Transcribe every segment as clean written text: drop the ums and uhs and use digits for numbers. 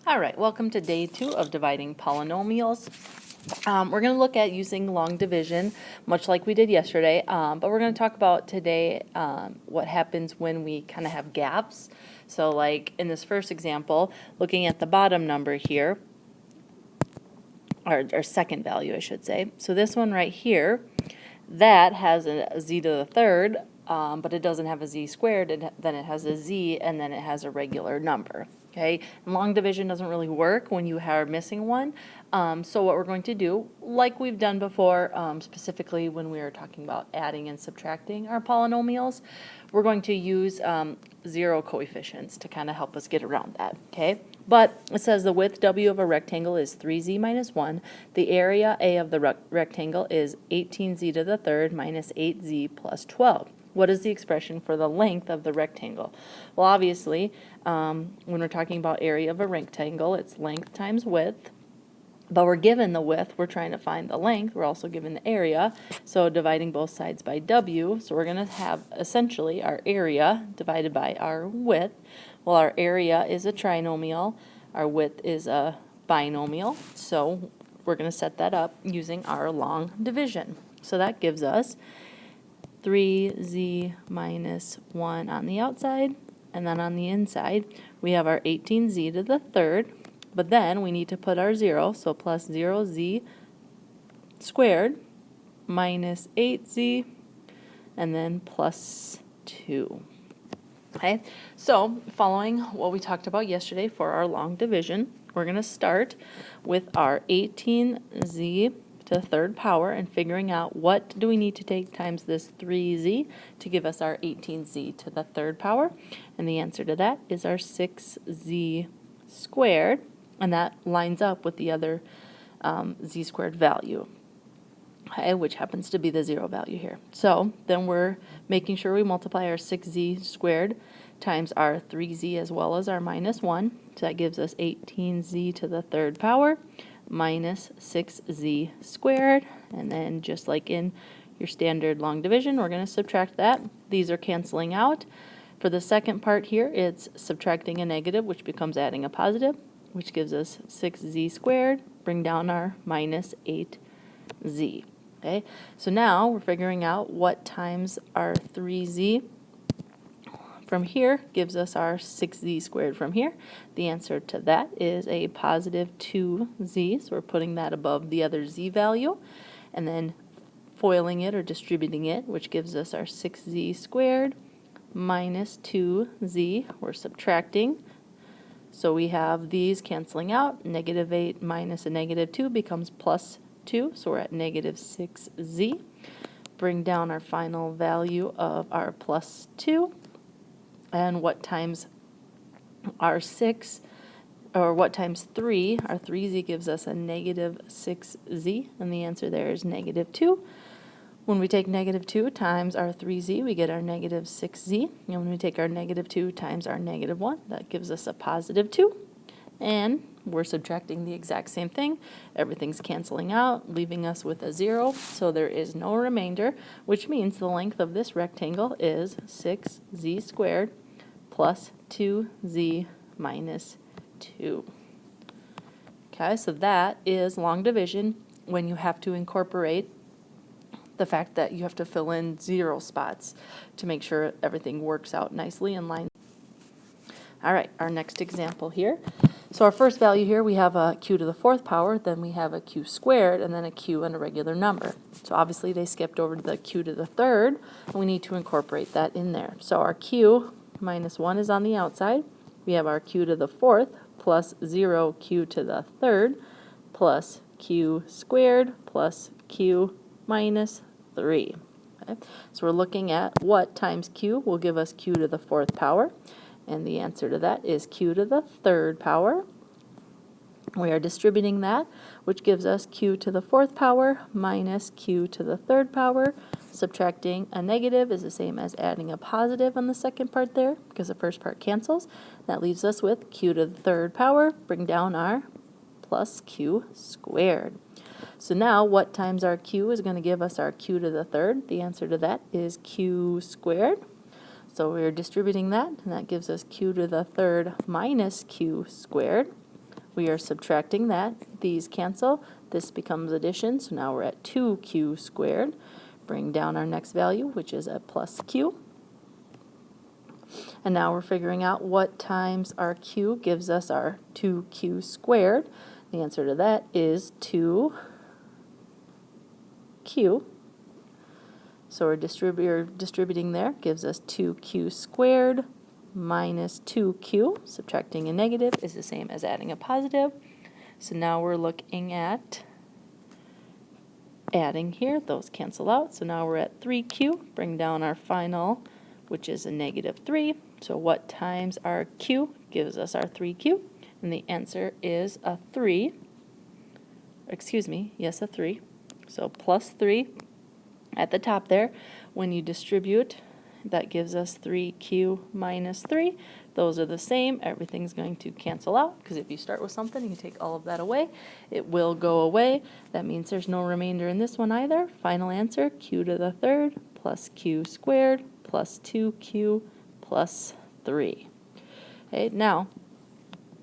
All right, welcome to day 2 of dividing polynomials. We're going to look at using long division, much like we did yesterday, but we're going to talk about today what happens when we kind of have gaps. So like in this first example, looking at the bottom number here, or second value, I should say. So this one right here, that has a z to the third, but it doesn't have a z squared, then it has a z, and then it has a regular number. Okay, and long division doesn't really work when you are missing one. So what we're going to do, like we've done before, specifically when we were talking about adding and subtracting our polynomials, we're going to use zero coefficients to kind of help us get around that. Okay, but it says the width W of a rectangle is 3z minus 1. The area A of the rectangle is 18z to the third minus 8z plus 12. What is the expression for the length of the rectangle? Well, obviously, when we're talking about area of a rectangle, it's length times width. But we're given the width, we're trying to find the length, we're also given the area, so dividing both sides by W, so we're going to have essentially our area divided by our width. Well, our area is a trinomial, our width is a binomial, so we're going to set that up using our long division. So that gives us 3z minus 1 on the outside, and then on the inside we have our 18z to the third, but then we need to put our 0, so plus 0z squared minus 8z, and then plus 2. Okay, so following what we talked about yesterday for our long division, we're going to start with our 18z to the third power and figuring out what do we need to take times this 3z to give us our 18z to the third power. And the answer to that is our 6z squared, and that lines up with the other z squared value, okay, which happens to be the 0 value here. So then we're making sure we multiply our 6z squared times our 3z as well as our minus 1. So that gives us 18z to the third power minus 6z squared. And then just like in your standard long division, we're going to subtract that. These are canceling out. For the second part here, it's subtracting a negative, which becomes adding a positive, which gives us 6z squared. Bring down our minus 8z. Okay, so now we're figuring out what times our 3z from here gives us our 6z squared from here. The answer to that is a positive 2z, so we're putting that above the other z value, and then foiling it or distributing it, which gives us our 6z squared minus 2z. We're subtracting, so we have these canceling out. Negative 8 minus a negative 2 becomes plus 2, so we're at negative 6z. Bring down our final value of our plus 2. And what times our 6, or what times 3, our 3z gives us a negative 6z, and the answer there is negative 2. When we take negative 2 times our 3z, we get our negative 6z, and when we take our negative 2 times our negative 1, that gives us a positive 2. And we're subtracting the exact same thing. Everything's canceling out, leaving us with a 0, so there is no remainder, which means the length of this rectangle is 6z squared plus 2z minus 2. Okay, so that is long division when you have to incorporate the fact that you have to fill in 0 spots to make sure everything works out nicely in line. All right, our next example here. So our first value here, we have a q to the fourth power, then we have a q squared, and then a q and a regular number. So obviously they skipped over to the q to the third, and we need to incorporate that in there. So our q minus 1 is on the outside. We have our q to the fourth plus 0 q to the third plus q squared plus q minus 3. Okay? So we're looking at what times q will give us q to the fourth power. And the answer to that is q to the third power. We are distributing that, which gives us q to the fourth power minus q to the third power. Subtracting a negative is the same as adding a positive on the second part there, because the first part cancels. That leaves us with q to the third power. Bring down our plus q squared. So now what times our q is going to give us our q to the third? The answer to that is q squared. So we're distributing that, and that gives us q to the third minus q squared. we are subtracting that. These cancel. This becomes addition, so now we're at 2q squared. Bring down our next value, which is a plus q. And now we're figuring out what times our q gives us our 2q squared. The answer to that is 2q. So we're distributing there, gives us 2q squared minus 2q. Subtracting a negative is the same as adding a positive. So now we're looking at adding here. Those cancel out. So now we're at 3q. Bring down our final, which is a negative 3. So what times our q gives us our 3q? And the answer is a 3. Excuse me, yes, a 3. So plus 3 at the top there. When you distribute, that gives us 3q minus 3. Those are the same. Everything's going to cancel out, because if you start with something and you take all of that away, it will go away. That means there's no remainder in this one either. Final answer, q to the third plus q squared plus 2q plus 3. Okay, now,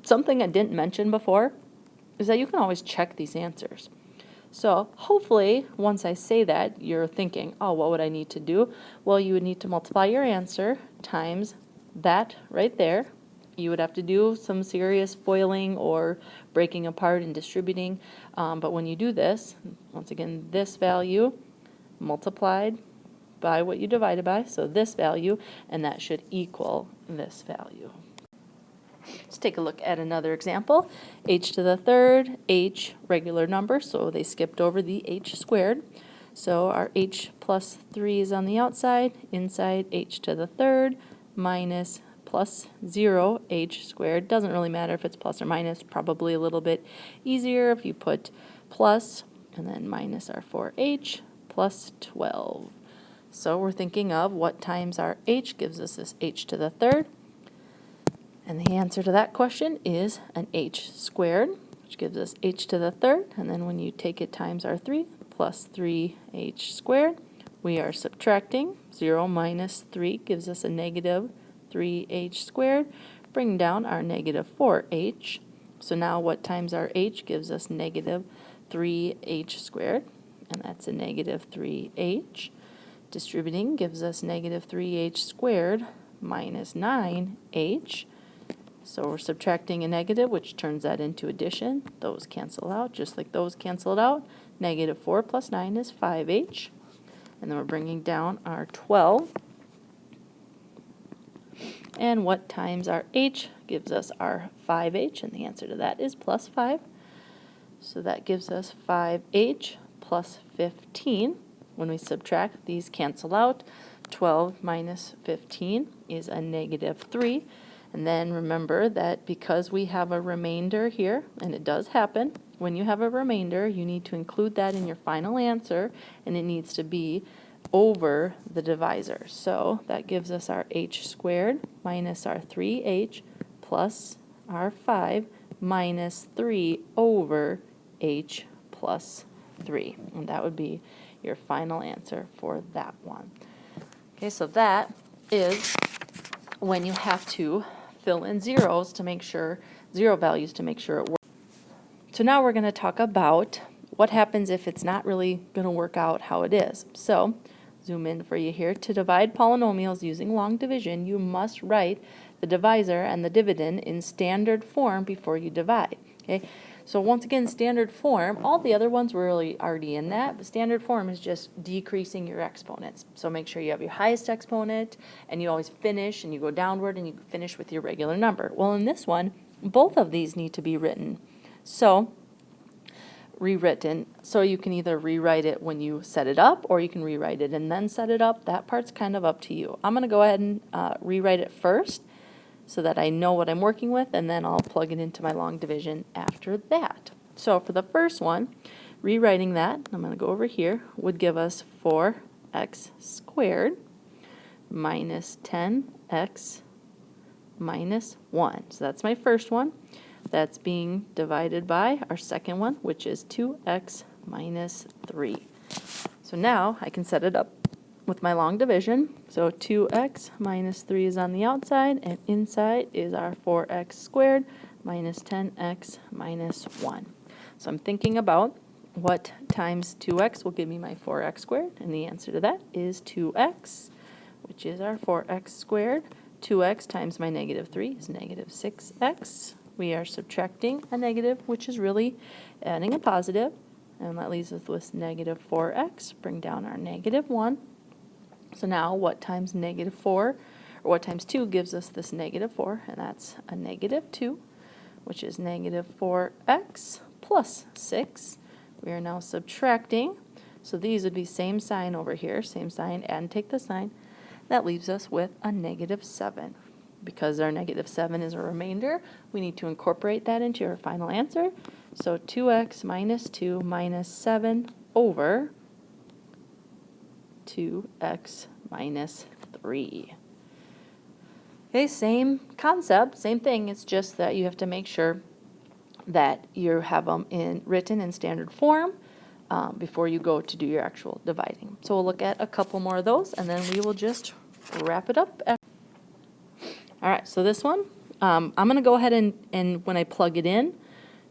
something I didn't mention before is that you can always check these answers. So hopefully, once I say that, you're thinking, oh, what would I need to do? Well, you would need to multiply your answer times that right there. You would have to do some serious FOILing or breaking apart and distributing. But when you do this, once again, this value multiplied by what you divided by, so this value, and that should equal this value. Let's take a look at another example. H to the third, h regular number, so they skipped over the h squared. So our h plus 3 is on the outside, inside h to the third minus plus 0 h squared. Doesn't really matter if it's plus or minus, probably a little bit easier if you put plus and then minus our 4h plus 12. So we're thinking of what times our h gives us this h to the third. And the answer to that question is an h squared, which gives us h to the third. And then when you take it times our 3 plus 3h squared, we are subtracting. 0 minus 3 gives us a negative 3h squared. Bring down our negative 4h. So now what times our h gives us negative 3h squared, and that's a negative 3h. Distributing gives us negative 3h squared minus 9h. So we're subtracting a negative, which turns that into addition. Those cancel out, just like those canceled out. Negative 4 plus 9 is 5h. And then we're bringing down our 12. And what times our h gives us our 5h, and the answer to that is plus 5. So that gives us 5h plus 15. When we subtract, these cancel out. 12 minus 15 is a negative 3. And then remember that because we have a remainder here, and it does happen, when you have a remainder, you need to include that in your final answer, and it needs to be over the divisor. So that gives us our h squared minus our 3h plus our 5 minus 3 over h plus 3. And that would be your final answer for that one. Okay, so that is when you have to fill in zeros to make sure, zero values to make sure it works. So now we're going to talk about what happens if it's not really going to work out how it is. So zoom in for you here. To divide polynomials using long division, you must write the divisor and the dividend in standard form before you divide. Okay. So once again, standard form, all the other ones were really already in that, but standard form is just decreasing your exponents. So make sure you have your highest exponent, and you always finish, and you go downward, and you finish with your regular number. Well, in this one, both of these need to be written. So, rewritten. So you can either rewrite it when you set it up, or you can rewrite it and then set it up. That part's kind of up to you. I'm going to go ahead and rewrite it first, so that I know what I'm working with, and then I'll plug it into my long division after that. So for the first one, rewriting that, I'm going to go over here, would give us 4x squared minus 10x minus 1. So that's my first one. That's being divided by our second one, which is 2x minus 3. So now I can set it up with my long division. So 2x minus 3 is on the outside, and inside is our 4x squared minus 10x minus 1. So I'm thinking about what times 2x will give me my 4x squared, and the answer to that is 2x, which is our 4x squared. 2x times my negative 3 is negative 6x. We are subtracting a negative, which is really adding a positive, and that leaves us with negative 4x. Bring down our negative 1. So now what times negative 4, or what times 2 gives us this negative 4, and that's a negative 2, which is negative 4x plus 6. We are now subtracting, so these would be same sign over here, same sign, and take the sign. That leaves us with a negative 7. Because our negative 7 is a remainder, we need to incorporate that into our final answer. So 2x minus 2 minus 7 over 2x minus 3. Okay, same concept, same thing. It's just that you have to make sure that you have them written in standard form before you go to do your actual dividing. So we'll look at a couple more of those, and then we will just wrap it up. All right, so this one, I'm going to go ahead and when I plug it in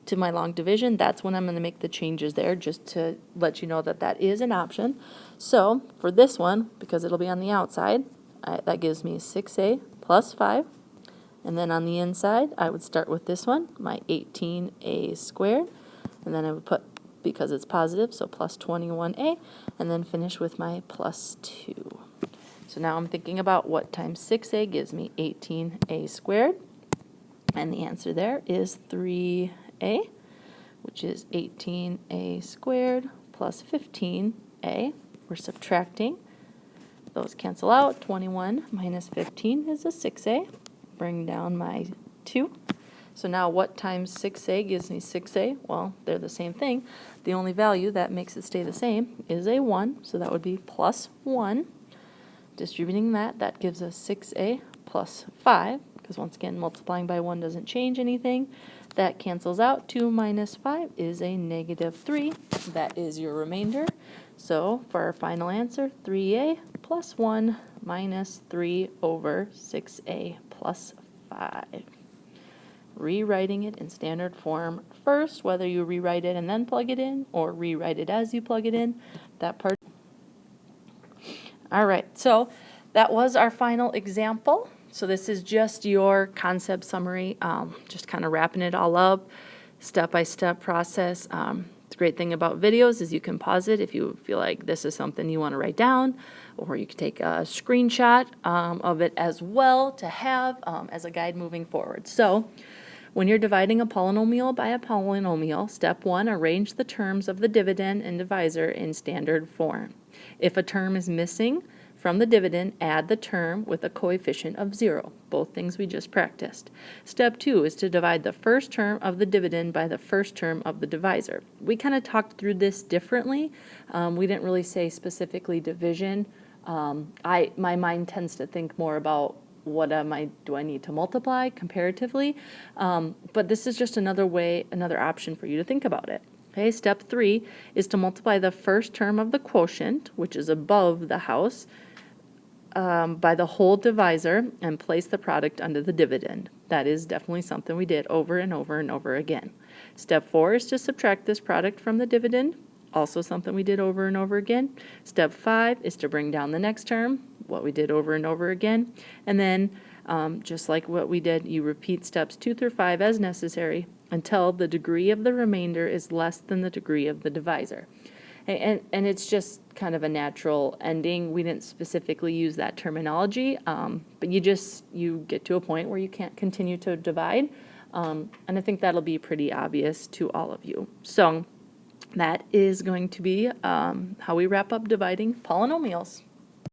to my long division, that's when I'm going to make the changes there, just to let you know that that is an option. So for this one, because it'll be on the outside, that gives me 6a plus 5. And then on the inside, I would start with this one, my 18a squared. And then I would put, because it's positive, so plus 21a. And then finish with my plus 2. So now I'm thinking about what times 6a gives me 18a squared. And the answer there is 3a, which is 18a squared plus 15a. We're subtracting. Those cancel out. 21 minus 15 is a 6a. Bring down my 2. So now what times 6a gives me 6a? Well, they're the same thing. The only value that makes it stay the same is a 1, so that would be plus 1. Distributing that, that gives us 6a plus 5, because once again, multiplying by 1 doesn't change anything. That cancels out. 2 minus 5 is a negative 3. That is your remainder. So for our final answer, 3a plus 1 minus 3 over 6a plus 5. Rewriting it in standard form first, whether you rewrite it and then plug it in, or rewrite it as you plug it in, that part. All right, so that was our final example. So this is just your concept summary, just kind of wrapping it all up, step-by-step process. The great thing about videos is you can pause it if you feel like this is something you want to write down, or you can take a screenshot of it as well to have as a guide moving forward. So when you're dividing a polynomial by a polynomial, step 1, arrange the terms of the dividend and divisor in standard form. If a term is missing from the dividend, add the term with a coefficient of 0, both things we just practiced. Step 2 is to divide the first term of the dividend by the first term of the divisor. We kind of talked through this differently. We didn't really say specifically division. My mind tends to think more about what do I need to multiply comparatively, but this is just another option for you to think about it. Okay, step 3 is to multiply the first term of the quotient, which is above the house, by the whole divisor and place the product under the dividend. That is definitely something we did over and over and over again. Step 4 is to subtract this product from the dividend, also something we did over and over again. Step 5 is to bring down the next term, what we did over and over again. And then, just like what we did, you repeat steps 2 through 5 as necessary until the degree of the remainder is less than the degree of the divisor. And it's just kind of a natural ending. We didn't specifically use that terminology, but you get to a point where you can't continue to divide, and I think that'll be pretty obvious to all of you. So that is going to be how we wrap up dividing polynomials.